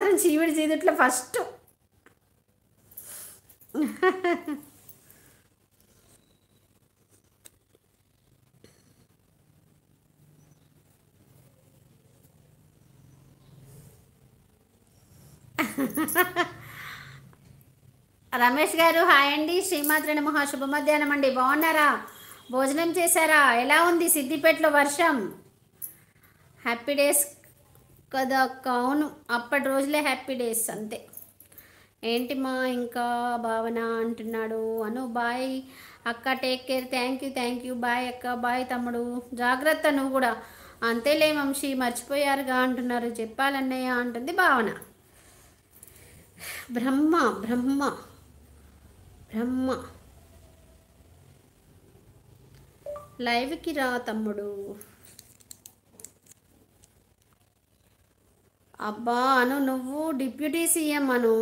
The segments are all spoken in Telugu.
మాత్రం చీవిడి చీదుట్లో ఫస్ట్. రమేష్ గారు హాయ్ అండి. శ్రీమాత్రి నమః. శుభ మధ్యాహ్నం అండి. బాగున్నారా? భోజనం చేశారా? ఎలా ఉంది సిద్దిపేటలో వర్షం? హ్యాపీ డేస్ కదా అక్క. అవును, అప్పటి రోజులే హ్యాపీ డేస్ అంతే. ఏంటి మా ఇంకా భావన అంటున్నాడు. అను బాయ్ అక్క, take care. Thank you bye అక్క. బాయ్ తమ్ముడు, జాగ్రత్త నువ్వు కూడా. అంతేలే వంశీ, మర్చిపోయారుగా అంటున్నారు. చెప్పాలన్నయ్య అంటుంది భావన. బ్రహ్మ బ్రహ్మ బ్రహ్మ లైవ్కి రా తమ్ముడు. అబ్బా అను, నువ్వు డిప్యూటీ సీఎం అను.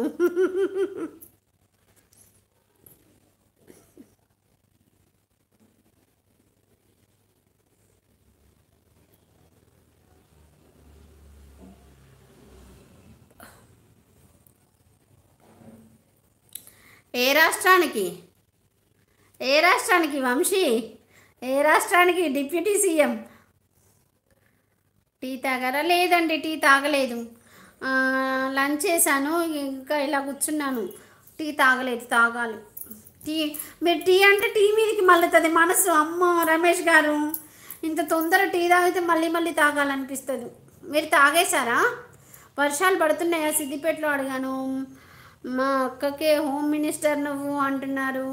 ఏ రాష్ట్రానికి? ఏ రాష్ట్రానికి వంశీ? ఏ రాష్ట్రానికి డిప్యూటీ సీఎం? టీ తాగారా? లేదండి, టీ తాగలేదు. లంచ్ చేశాను, ఇంకా ఇలా కూర్చున్నాను. టీ తాగలేదు, తాగాలి. టీ మీరు టీ అంటే టీ మీదకి మళ్ళీ మనసు. అమ్మ రమేష్ గారు, ఇంత తొందర టీ తాగితే మళ్ళీ మళ్ళీ తాగాలనిపిస్తుంది. మీరు తాగేశారా? వర్షాలు పడుతున్నాయా సిద్దిపేటలో అడిగాను. మా అక్కకే హోమ్ మినిస్టర్ నువ్వు అంటున్నారు.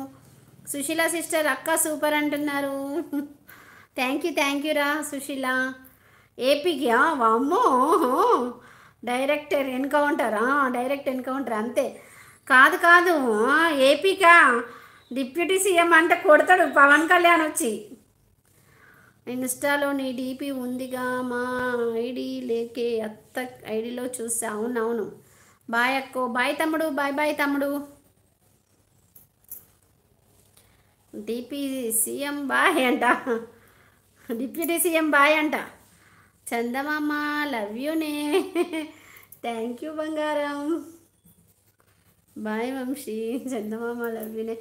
సుశీల సిస్టర్ అక్క సూపర్ అంటున్నారు. థ్యాంక్ యూ రా సుశీల. ఏపీకి వామ్మో, డైరెక్ట్ ఎన్కౌంటర్ అంతే. కాదు, ఏపీకా డిప్యూటీ సీఎం అంటే కొడతాడు పవన్ కళ్యాణ్ వచ్చి. ఇన్స్టాలో నీ డీపీ ఉందిగా, మా ఐడి లేకే అత్త ఐడిలో చూసా. అవునవును. బాయ్ అక్కో. బాయ్ తమ్ముడు. బాయ్ తమ్ముడు. డిపి సీఎం బాయ్ అంట, డిప్యూటీ సీఎం బాయ్ అంట. చందమామ లవ్ యూనే. థ్యాంక్ యూ బంగారం. బాయ్ వంశీ. చందమామ లవ్ యూనే.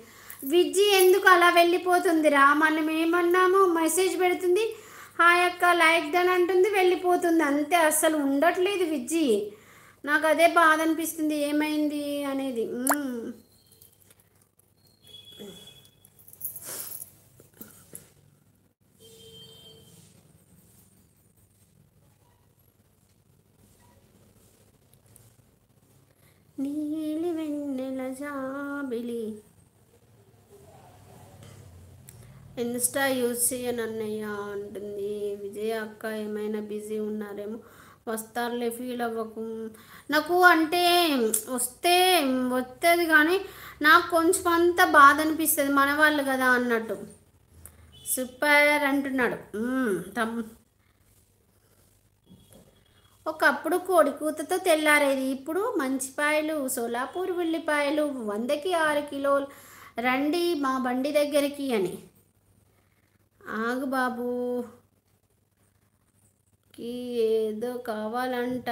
విజ్జి ఎందుకు అలా వెళ్ళిపోతుందిరా? మనం ఏమన్నాము? మెసేజ్ పెడుతుంది, హాయ్ అక్క లైక్ డన్ అంటుంది, వెళ్ళిపోతుంది అంతే. అస్సలు ఉండట్లేదు విజ్జి. నాకు అదే బాధ అనిపిస్తుంది, ఏమైంది అనేది. నీలి వెన్నెల జాబిలి. ఇన్స్టా యూజ్ చేయను అన్నయ్య అంటుంది విజయ అక్క. ఏమైనా బిజీ ఉన్నారేమో, వస్తారులే, ఫీల్ అవ్వకు. నాకు అంటే వస్తుంది కానీ నాకు కొంచెం అంత బాధ అనిపిస్తుంది, మన వాళ్ళు కదా అన్నట్టు. సూపర్ అంటున్నాడు. ఒకప్పుడు కోడి కూతతో తెల్లారేది, ఇప్పుడు మంచిపాయలు, సోలాపూర్ ఉల్లిపాయలు 100కి 6 కిలోలు, రండి మా బండి దగ్గరికి అని. ఆగు బాబు కి ఏదో కావాలంట,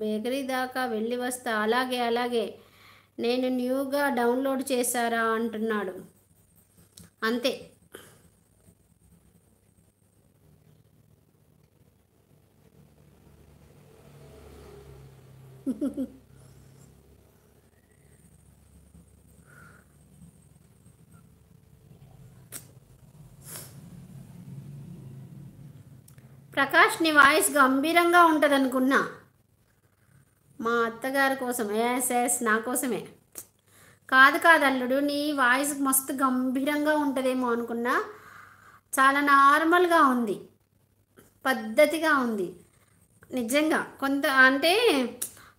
బేకరీ దాకా వెళ్ళి వస్తా. అలాగే నేను న్యూగా డౌన్లోడ్ చేశారా అంటున్నాడు. అంతే. ప్రకాష్ నీ వాయిస్ గంభీరంగా ఉంటుంది అనుకున్నా. మా అత్తగారి కోసం. ఎస్ నా కోసమే. కాదు అల్లుడు, నీ వాయిస్ మస్తు గంభీరంగా ఉంటుందేమో అనుకున్నా. చాలా నార్మల్గా ఉంది, పద్ధతిగా ఉంది నిజంగా. కొంత అంటే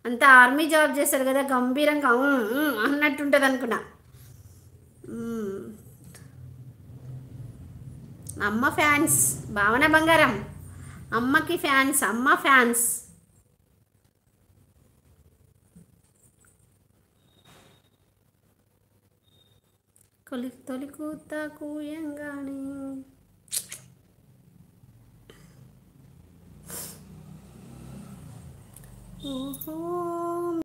అంత ఆర్మీ జాబ్ చేస్తారు కదా, గంభీరంగా అన్నట్టుంటుంది అనుకున్నా. అమ్మ ఫ్యాన్స్, భావన బంగారం. అమ్మకి ఫ్యాన్స్, అమ్మ ఫ్యాన్స్. తొలి కూత కూయంగానే